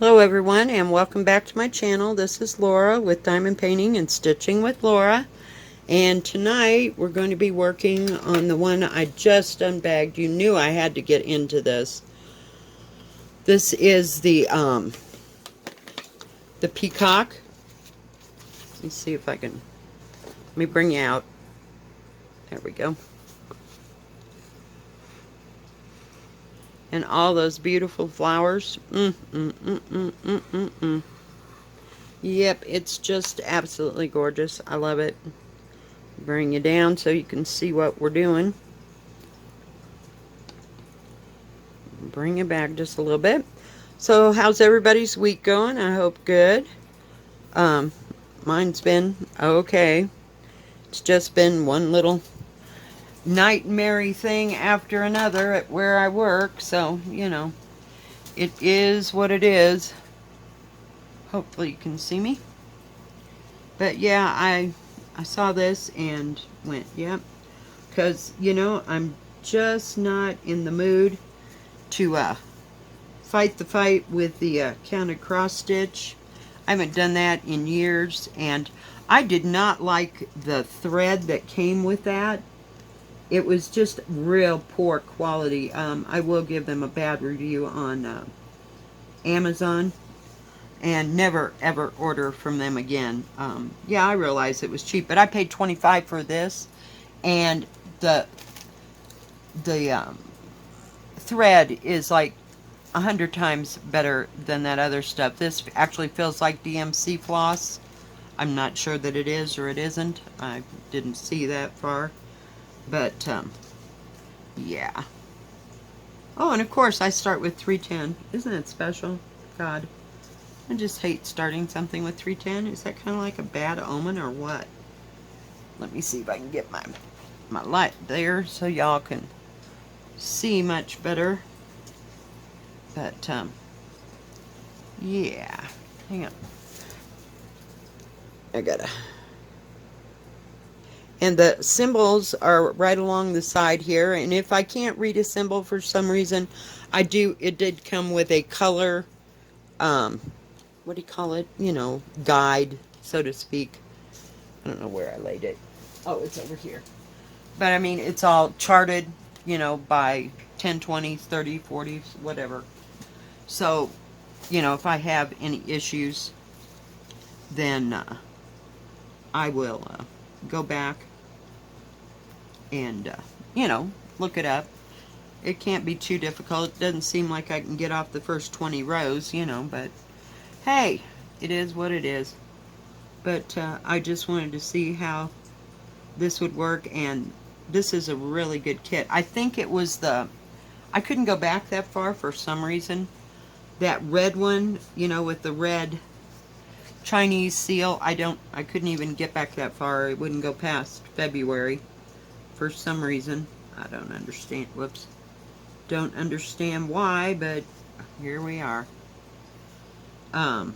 Hello everyone and welcome back to my channel. This is Laura with Diamond Painting and Stitching with Laura. And tonight we're going to be working on the one I just unbagged. You knew I had to get into this. This is the peacock. Let me see if I can, let me bring you out. There we go. And all those beautiful flowers. Yep, it's just absolutely gorgeous. I love it. Bring you down so you can see what we're doing. Bring it back just a little bit. So how's everybody's week going? I hope good. Mine's been okay. It's just been one little nightmare thing after another at where I work, so you know, it is what it is. Hopefully you can see me. But yeah, I saw this and went, yep. Because, you know, I'm just not in the mood to fight the fight with the counted cross stitch. I haven't done that in years, and I did not like the thread that came with that. It was just real poor quality. I will give them a bad review on Amazon. And never ever order from them again. Yeah, I realize it was cheap, but I paid $25 for this, and the thread is like 100 times better than that other stuff. This actually feels like DMC floss. I'm not sure that it is or it isn't. I didn't see that far, but yeah. Oh, and of course I start with 310. Isn't it special? God. I just hate starting something with 310. Is that kind of like a bad omen or what? Let me see if I can get my light there so y'all can see much better. But, yeah. Hang on. I gotta... And the symbols are right along the side here. And if I can't read a symbol for some reason, it did come with a color... what do you call it? You know, guide, so to speak. I don't know where I laid it. Oh, it's over here. But I mean, it's all charted, you know, by 10, 20s, 30, 40s, whatever. So, you know, if I have any issues, then I will go back and, you know, look it up. It can't be too difficult. It doesn't seem like I can get off the first 20 rows, you know, but hey, it is what it is. But I just wanted to see how this would work, and this is a really good kit. I think it was I couldn't go back that far for some reason. That red one, you know, with the red Chinese seal, I couldn't even get back that far. It wouldn't go past February for some reason. I don't understand. Whoops. Don't understand why, but here we are. And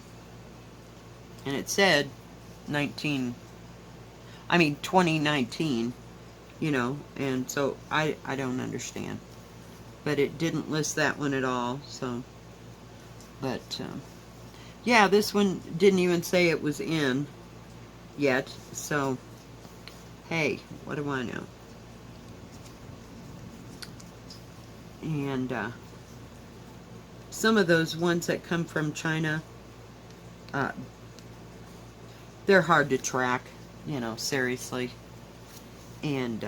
it said 2019, you know, and so I don't understand. But it didn't list that one at all, so. But, yeah, this one didn't even say it was in yet, so, hey, what do I know? And, some of those ones that come from China, they're hard to track, you know, seriously. And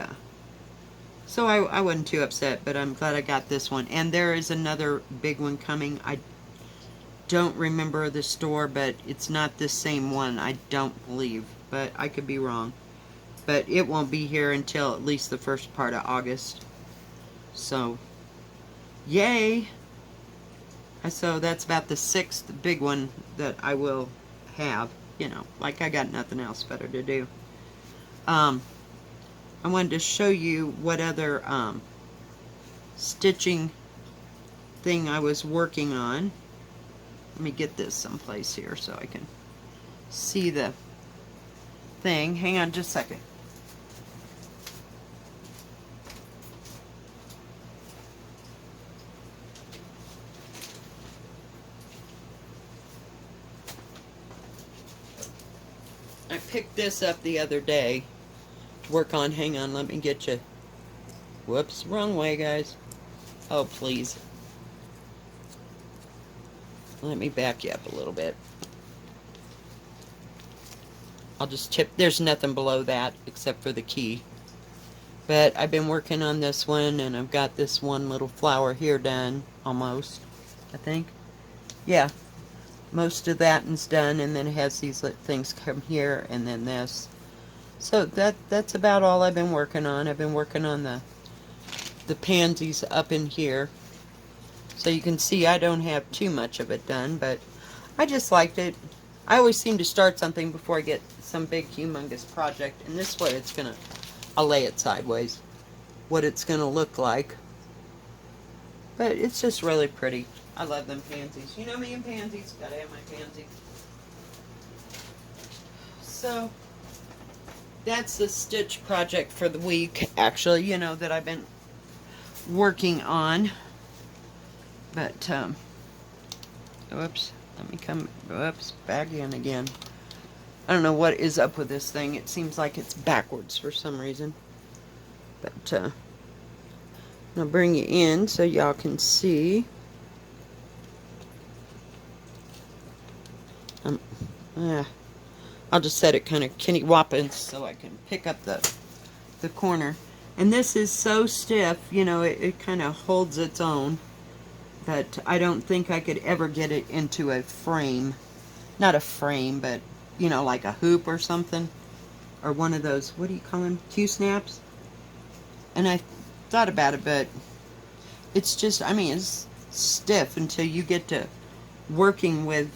so I wasn't too upset, but I'm glad I got this one. And there is another big one coming. I don't remember the store, but it's not the same one, I don't believe. But I could be wrong. But it won't be here until at least the first part of August. So, yay! So that's about the 6th big one that I will have. You know, like I got nothing else better to do. I wanted to show you what other stitching thing I was working on. Let me get this someplace here so I can see the thing. Hang on just a second. picked this up the other day to work on. Hang on, let me get you. Whoops, wrong way, guys. Oh, please. Let me back you up a little bit. I'll just tip. There's nothing below that except for the key. But I've been working on this one, and I've got this one little flower here done, almost, I think. Yeah, most of that is done, and then it has these things come here, and then this. So that's about all I've been working on. I've been working on the pansies up in here. So you can see I don't have too much of it done, but I just liked it. I always seem to start something before I get some big, humongous project, and this way it's gonna, I'll lay it sideways, what it's gonna look like. But it's just really pretty. I love them pansies. You know me and pansies. Gotta have my pansies. So, that's the stitch project for the week, actually, you know, that I've been working on. But, whoops, let me come, whoops, back in again. I don't know what is up with this thing. It seems like it's backwards for some reason. But, I'll bring you in so y'all can see. I'll just set it kind of kinny-whopping so I can pick up the corner. And this is so stiff, you know, it kind of holds its own. But I don't think I could ever get it into a frame. Not a frame, but, you know, like a hoop or something. Or one of those, what do you call them? Q-snaps? And I thought about it, but it's just, I mean, it's stiff until you get to working with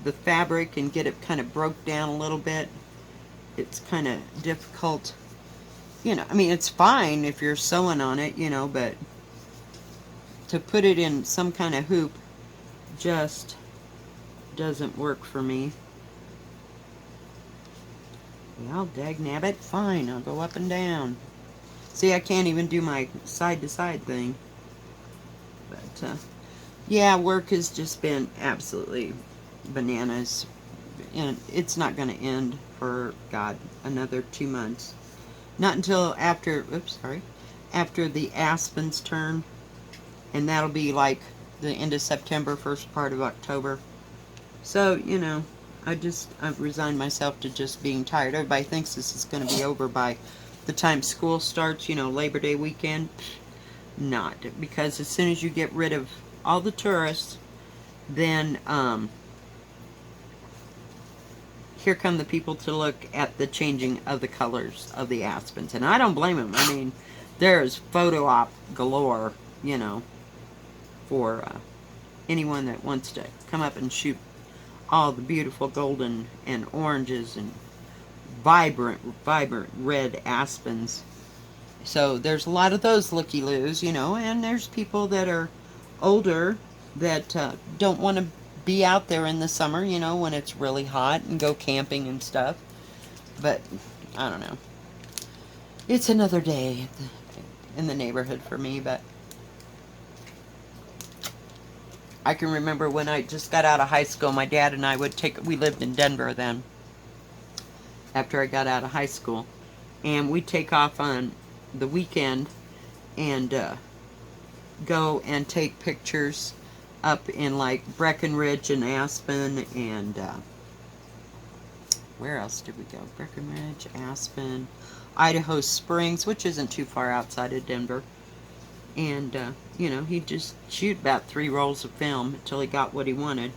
the fabric and get it kind of broke down a little bit. It's kind of difficult. You know, I mean, it's fine if you're sewing on it, you know, but to put it in some kind of hoop just doesn't work for me. Well, dagnabbit, fine, I'll go up and down. See, I can't even do my side-to-side thing. But, yeah, work has just been absolutely bananas. And it's not going to end for, God, another 2 months. Not until after, oops, sorry, after the aspens turn. And that'll be like the end of September, first part of October. So, you know, I've resigned myself to just being tired. Everybody thinks this is going to be over by the time school starts, you know, Labor Day weekend. Not. Because as soon as you get rid of all the tourists, then, here come the people to look at the changing of the colors of the aspens. And I don't blame them. I mean, there's photo op galore, you know, for anyone that wants to come up and shoot all the beautiful golden and oranges and vibrant red aspens. So there's a lot of those looky-loos, you know, and there's people that are older that don't want to be out there in the summer, you know, when it's really hot and go camping and stuff. But, I don't know. It's another day in the neighborhood for me, but I can remember when I just got out of high school, my dad and I we lived in Denver then, after I got out of high school, and we'd take off on the weekend and go and take pictures up in like Breckenridge and Aspen and where else did we go? Breckenridge, Aspen, Idaho Springs, which isn't too far outside of Denver. And, you know, he'd just shoot about 3 rolls of film until he got what he wanted.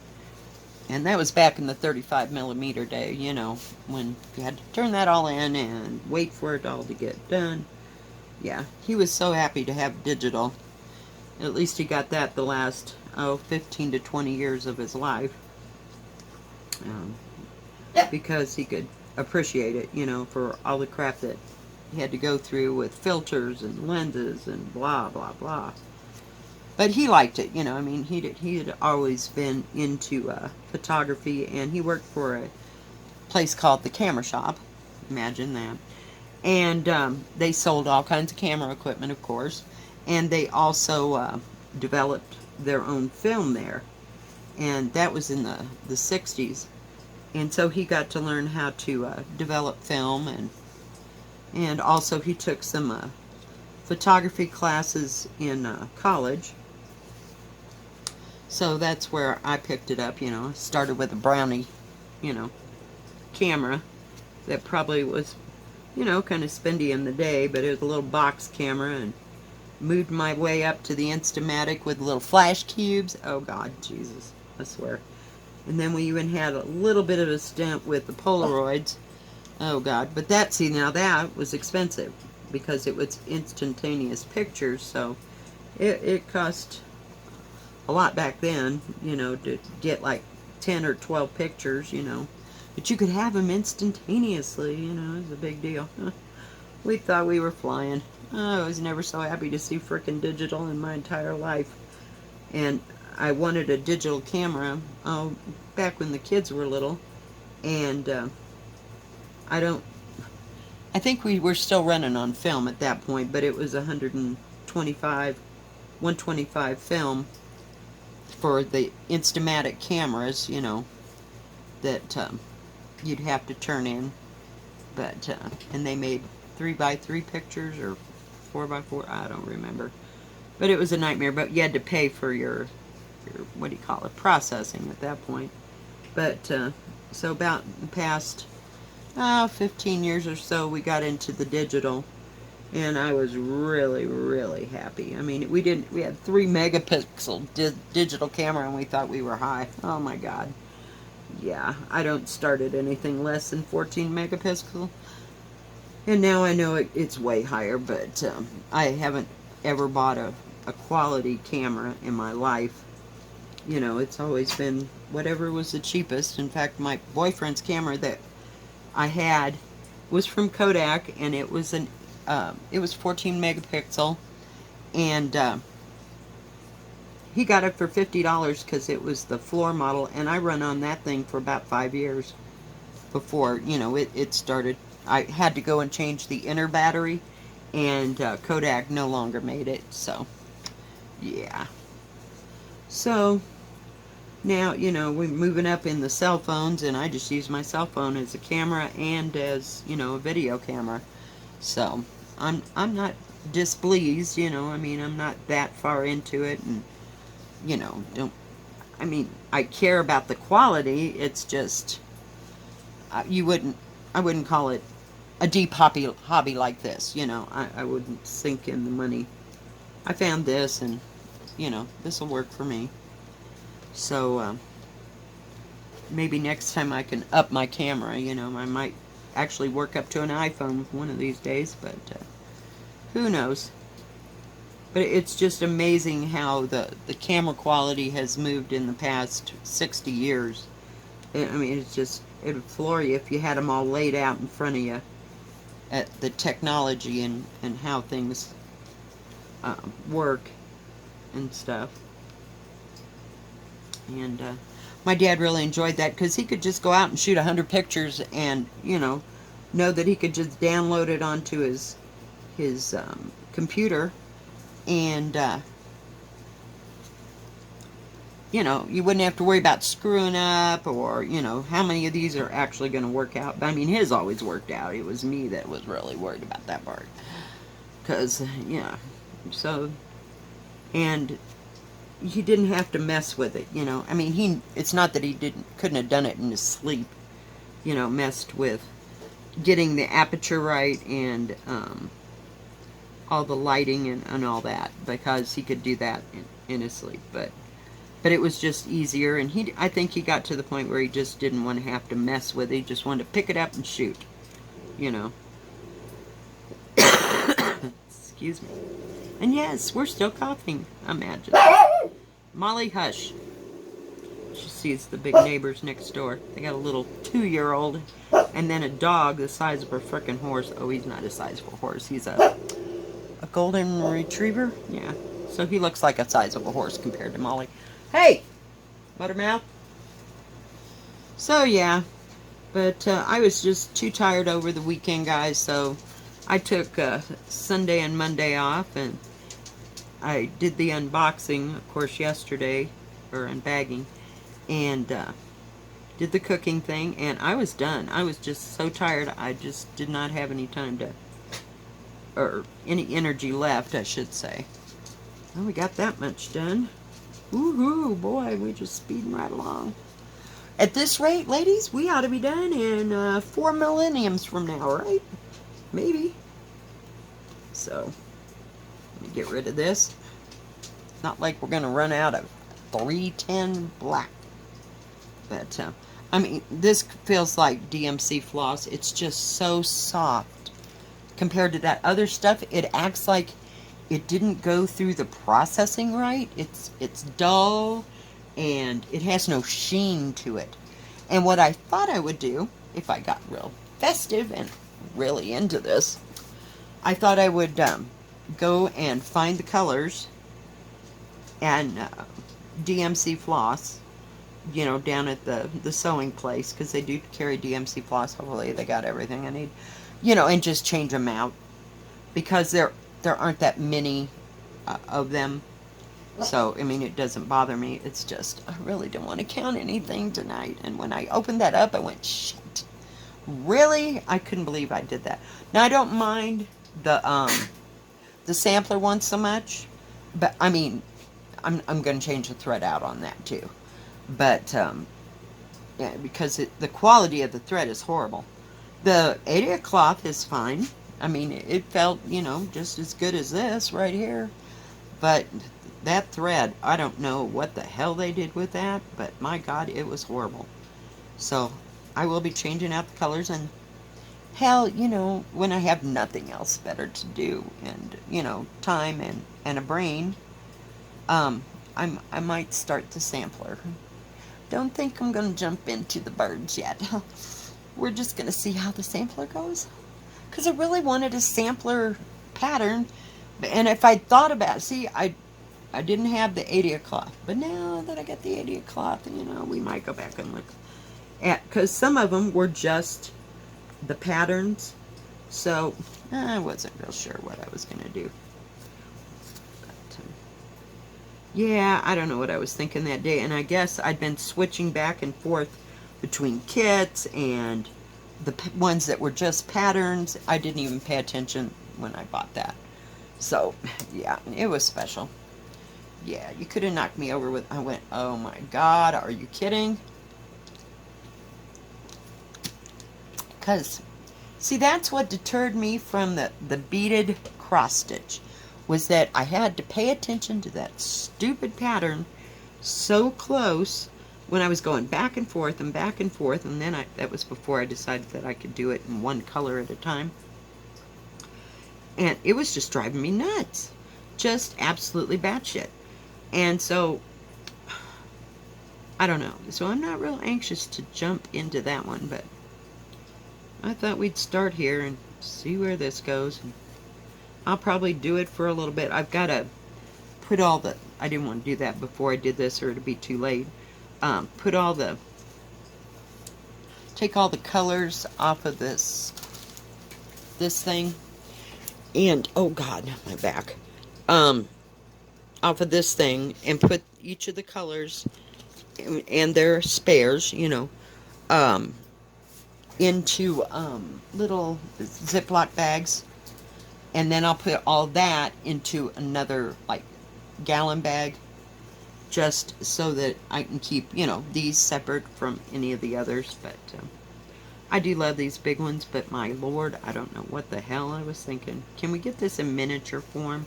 And that was back in the 35mm day, you know, when you had to turn that all in and wait for it all to get done. Yeah, he was so happy to have digital. At least he got that the last, 15 to 20 years of his life. Because he could appreciate it, you know, for all the crap that he had to go through with filters and lenses and blah, blah, blah. But he liked it, you know, I mean, he had always been into photography, and he worked for a place called the Camera Shop. Imagine that. And they sold all kinds of camera equipment, of course, and they also developed their own film there. And that was in the 60s. And so he got to learn how to develop film, and also he took some photography classes in college. So that's where I picked it up, you know. Started with a Brownie, you know, camera that probably was, you know, kind of spendy in the day, but it was a little box camera, and moved my way up to the Instamatic with little flash cubes. Oh God, Jesus, I swear. And then we even had a little bit of a stint with the Polaroids. Oh God, but that, see, now that was expensive because it was instantaneous pictures, so it cost a lot back then, you know, to get like 10 or 12 pictures, you know. But you could have them instantaneously, you know, it was a big deal. We thought we were flying. Oh, I was never so happy to see frickin' digital in my entire life. And I wanted a digital camera, back when the kids were little. And I think we were still running on film at that point, but it was 125 film for the Instamatic cameras, you know, that you'd have to turn in. But, and they made 3x3 pictures or 4x4, I don't remember. But it was a nightmare, but you had to pay for your what do you call it, processing at that point. But, so about the past 15 years or so, we got into the digital, and I was really, really happy. I mean, we had 3 megapixel digital camera, and we thought we were high. Oh my God. Yeah, I don't start at anything less than 14 megapixel. And now I know it's way higher, but I haven't ever bought a quality camera in my life. You know, it's always been whatever was the cheapest. In fact, my boyfriend's camera that I had was from Kodak, and it was 14 megapixel, and he got it for $50 because it was the floor model, and I run on that thing for about 5 years before, you know, it started. I had to go and change the inner battery, and Kodak no longer made it, so yeah. So now, you know, we're moving up in the cell phones, and I just use my cell phone as a camera and as, you know, a video camera. So I'm not displeased, you know. I mean, I'm not that far into it, and you know, I care about the quality. It's just I wouldn't call it a deep hobby like this, you know. I wouldn't sink in the money. I found this, and you know, this will work for me. So maybe next time I can up my camera, you know. I might actually work up to an iPhone one of these days, but who knows. But it's just amazing how the camera quality has moved in the past 60 years. I mean, it would floor you if you had them all laid out in front of you at the technology and how things work and stuff. And my dad really enjoyed that because he could just go out and shoot 100 pictures and, you know that he could just download it onto his computer, and you know, you wouldn't have to worry about screwing up, or you know, how many of these are actually going to work out. But I mean, his always worked out. It was me that was really worried about that part, because yeah. So, and he didn't have to mess with it, you know. I mean, it's not that he couldn't have done it in his sleep, you know, messed with getting the aperture right, and all the lighting and all that, because he could do that in his sleep. But it was just easier, and I think he got to the point where he just didn't want to have to mess with it. He just wanted to pick it up and shoot, you know. Excuse me. And yes, we're still coughing, imagine. Molly, hush. She sees the big neighbors next door. They got a little 2-year-old, and then a dog the size of a frickin' horse. Oh, he's not the size of a horse. He's a golden retriever? Yeah. So he looks like a size of a horse compared to Molly. Hey! Buttermouth. So, yeah. But I was just too tired over the weekend, guys, so I took Sunday and Monday off, and I did the unboxing, of course, yesterday, or unbagging, and did the cooking thing, and I was done. I was just so tired. I just did not have any time to, or any energy left, I should say. Well, we got that much done. Woohoo, boy, we're just speeding right along. At this rate, ladies, we ought to be done in 4 millenniums from now, right? Maybe. So, let me get rid of this. Not like we're going to run out of 310 black. But, I mean, this feels like DMC floss. It's just so soft. Compared to that other stuff, it acts like it didn't go through the processing right. It's dull, and it has no sheen to it. And what I thought I would do, if I got real festive and really into this, I thought I would go and find the colors and DMC floss, you know, down at the sewing place, because they do carry DMC floss. Hopefully they got everything I need, you know, and just change them out, because there aren't that many of them. So, I mean, it doesn't bother me. It's just, I really don't want to count anything tonight. And when I opened that up, I went, shit. Really? I couldn't believe I did that. Now, I don't mind the sampler one so much. But, I mean, I'm going to change the thread out on that, too. But, yeah, because the quality of the thread is horrible. The Adia cloth is fine. I mean, it felt, you know, just as good as this right here. But that thread, I don't know what the hell they did with that, but my God, it was horrible. So, I will be changing out the colors, and hell, you know, when I have nothing else better to do, and, you know, time and a brain, I might start the sampler. Don't think I'm going to jump into the birds yet. We're just going to see how the sampler goes. Because I really wanted a sampler pattern. And if I thought about it, see, I didn't have the Adia cloth. But now that I got the Adia cloth, you know, we might go back and look at, because some of them were just the patterns. So, I wasn't real sure what I was going to do. But, yeah, I don't know what I was thinking that day. And I guess I'd been switching back and forth between kits and the ones that were just patterns. I didn't even pay attention when I bought that. So, yeah, it was special. Yeah, you could have knocked me over with... I went, oh my God, are you kidding? Because, see, that's what deterred me from the beaded cross stitch. Was that I had to pay attention to that stupid pattern so close when I was going back and forth, and then that was before I decided that I could do it in one color at a time. And it was just driving me nuts. Just absolutely batshit. And so, I don't know. So I'm not real anxious to jump into that one, but I thought we'd start here and see where this goes. And I'll probably do it for a little bit. I've got to put all the... I didn't want to do that before I did this, or it'd be too late. Put all the... Take all the colors off of this thing. And, oh God, my back. Off of this thing, and put each of the colors and their spares, you know, into little Ziploc bags. And then I'll put all that into another, like, gallon bag, just so that I can keep, you know, these separate from any of the others. But I do love these big ones, but my Lord, I don't know what the hell I was thinking. Can we get this in miniature form?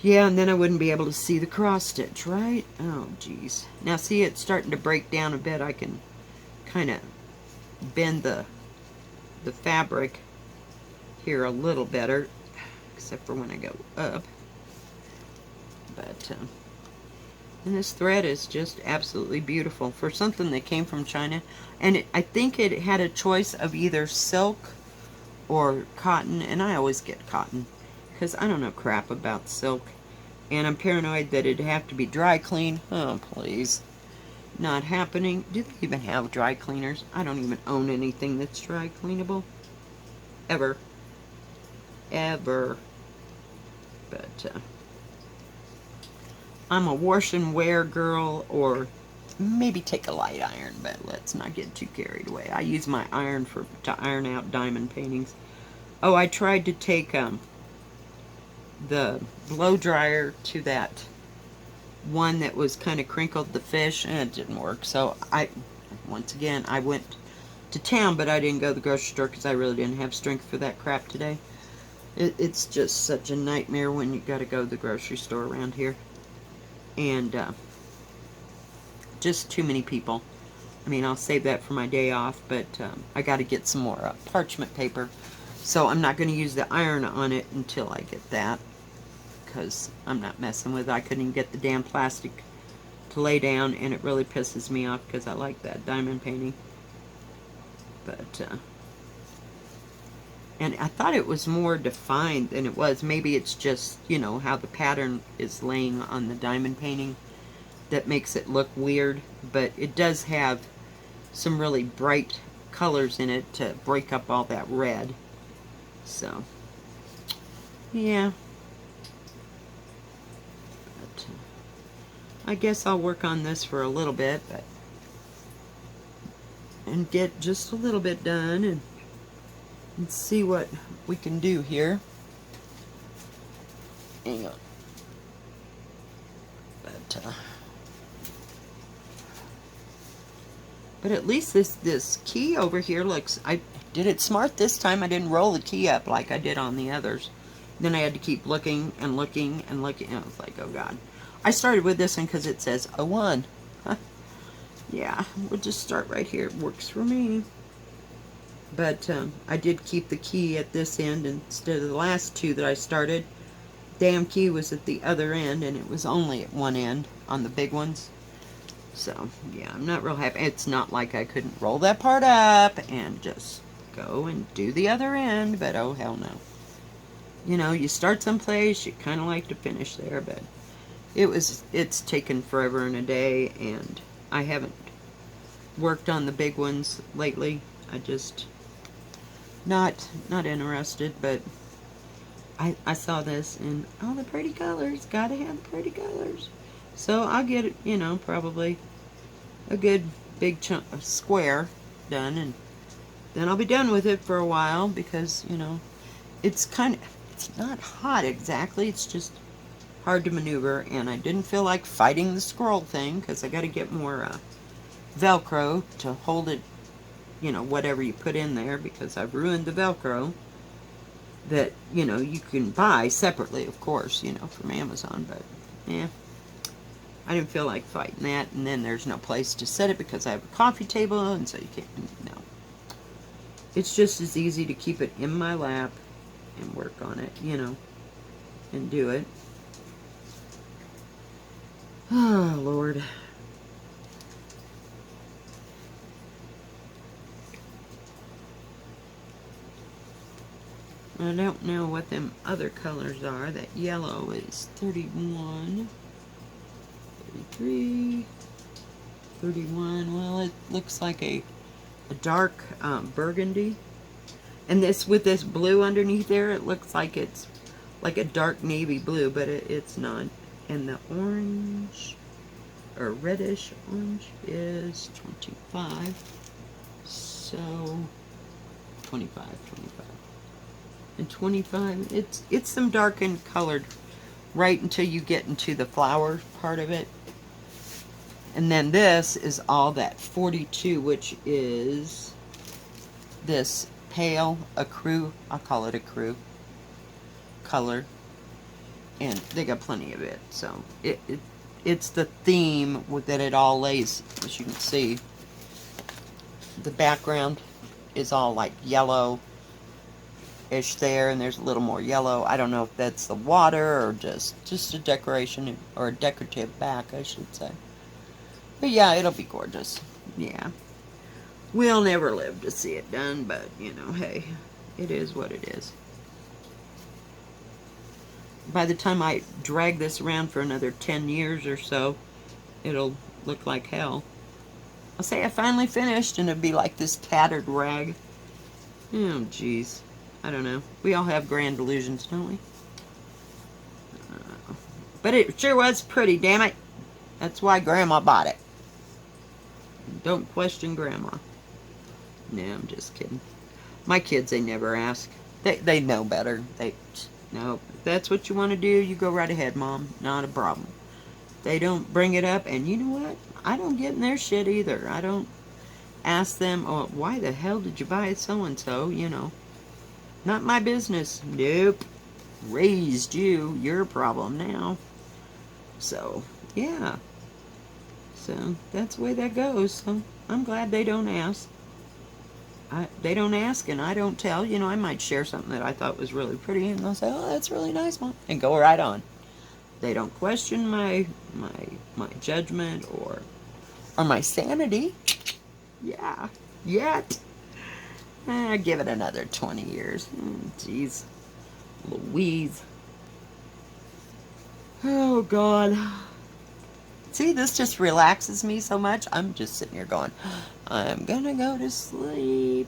Yeah, and then I wouldn't be able to see the cross stitch, right? Oh, geez. Now, see, it's starting to break down a bit. I can kind of bend the fabric here a little better, except for when I go up. But, and this thread is just absolutely beautiful for something that came from China. And I think it had a choice of either silk or cotton, and I always get cotton, because I don't know crap about silk. And I'm paranoid that it'd have to be dry clean. Oh, please. Not happening. Do they even have dry cleaners? I don't even own anything that's dry cleanable. Ever. Ever. But, I'm a wash and wear girl, or maybe take a light iron, but let's not get too carried away. I use my iron to iron out diamond paintings. Oh, I tried to take the blow dryer to that one that was kind of crinkled, the fish, and it didn't work. So once again, I went to town, but I didn't go to the grocery store because I really didn't have strength for that crap today. It's just such a nightmare when you got to go to the grocery store around here. And just too many people. I mean, I'll save that for my day off, but I got to get some more parchment paper. So I'm not going to use the iron on it until I get that, because I'm not messing with it. I couldn't even get the damn plastic to lay down, and it really pisses me off because I like that diamond painting. But, and I thought it was more defined than it was. Maybe it's just, you know, how the pattern is laying on the diamond painting that makes it look weird. But it does have some really bright colors in it to break up all that red. So, yeah. But, I guess I'll work on this for a little bit, and get just a little bit done, and see what we can do here. Hang on. But at least this key over here looks, I did it smart this time. I didn't roll the key up like I did on the others. Then I had to keep looking and looking and looking, and I was like, oh god. I started with this one because it says 01. Huh. Yeah, we'll just start right here. It works for me. But I did keep the key at this end instead of the last two that I started. Damn key was at the other end, and it was only at one end on the big ones. So, yeah, I'm not real happy. It's not like I couldn't roll that part up and just go and do the other end, but oh, hell no. You know, you start someplace, you kind of like to finish there, but it's taken forever and a day, and I haven't worked on the big ones lately. I just, not interested, but I saw this, and all the pretty colors, gotta have the pretty colors. So I'll get it, you know, probably a good big chunk of square done, and then I'll be done with it for a while, because, you know, it's not hot exactly, it's just hard to maneuver, and I didn't feel like fighting the scroll thing, because I got to get more Velcro to hold it, you know, whatever you put in there, because I've ruined the Velcro that, you know, you can buy separately, of course, you know, from Amazon, but, yeah. I didn't feel like fighting that, and then there's no place to set it because I have a coffee table, and so you can't, no. It's just as easy to keep it in my lap and work on it, you know, and do it. Oh, Lord. I don't know what them other colors are. That yellow is 31. 33, 31, well, it looks like a dark burgundy. And this, with this blue underneath there, it looks like it's like a dark navy blue, but it's not. And the orange, or reddish orange, is 25. So, 25. And 25, it's some darkened colored right until you get into the flower part of it. And then this is all that 42, which is this pale ecru, I'll call it ecru color. And they got plenty of it. So it's the theme that it all lays, as you can see. The background is all like yellow-ish there, and there's a little more yellow. I don't know if that's the water or just a decoration, or a decorative back, I should say. But yeah, it'll be gorgeous. Yeah. We'll never live to see it done, but, you know, hey, it is what it is. By the time I drag this around for another 10 years or so, it'll look like hell. I'll say I finally finished, and it'll be like this tattered rag. Oh, jeez. I don't know. We all have grand delusions, don't we? But it sure was pretty, damn it. That's why Grandma bought it. Don't question Grandma. No, I'm just kidding. My kids, they never ask. They know better. No, if that's what you want to do, you go right ahead, Mom. Not a problem. They don't bring it up, and you know what? I don't get in their shit either. I don't ask them, oh, why the hell did you buy so-and-so, you know. Not my business. Nope. Raised you. Your problem now. So, yeah. So, that's the way that goes. So, I'm glad they don't ask. They don't ask and I don't tell. You know, I might share something that I thought was really pretty and they'll say, oh, that's really nice, Mom. And go right on. They don't question my judgment or my sanity. Yeah. Yet. Give it another 20 years. Jeez. Louise. Oh, God. See, this just relaxes me so much. I'm just sitting here going, I'm gonna go to sleep.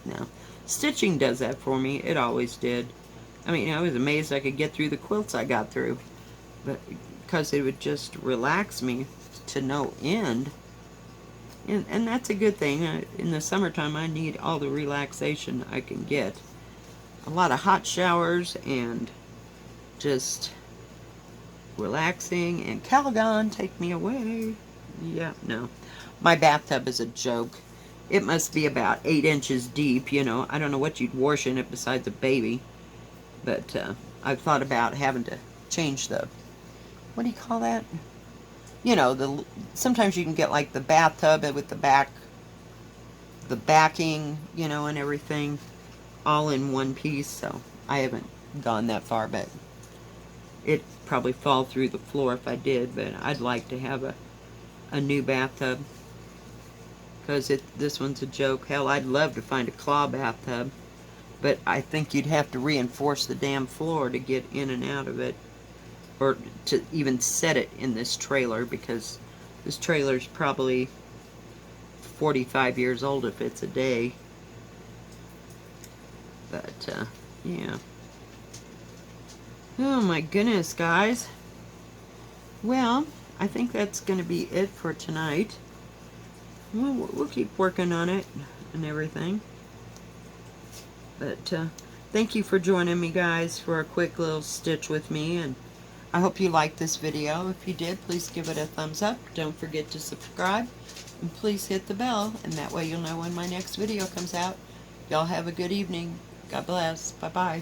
No. Stitching does that for me. It always did. I mean, I was amazed I could get through the quilts I got through. But because it would just relax me to no end. And that's a good thing. In the summertime, I need all the relaxation I can get. A lot of hot showers and just relaxing. And Calgon, take me away. Yeah, no. My bathtub is a joke. It must be about 8 inches deep, you know. I don't know what you'd wash in it besides a baby. But I've thought about having to change the, what do you call that? You know, sometimes you can get like the bathtub with the backing, you know, and everything all in one piece. So I haven't gone that far, but it'd probably fall through the floor if I did. But I'd like to have a new bathtub because this one's a joke. Hell, I'd love to find a claw bathtub, but I think you'd have to reinforce the damn floor to get in and out of it, or to even set it in this trailer, because this trailer's probably 45 years old if it's a day. But, yeah. Oh my goodness, guys. Well, I think that's going to be it for tonight. We'll keep working on it and everything. But, thank you for joining me, guys, for a quick little stitch with me, and I hope you liked this video. If you did, please give it a thumbs up. Don't forget to subscribe. And please hit the bell, and that way you'll know when my next video comes out. Y'all have a good evening. God bless. Bye-bye.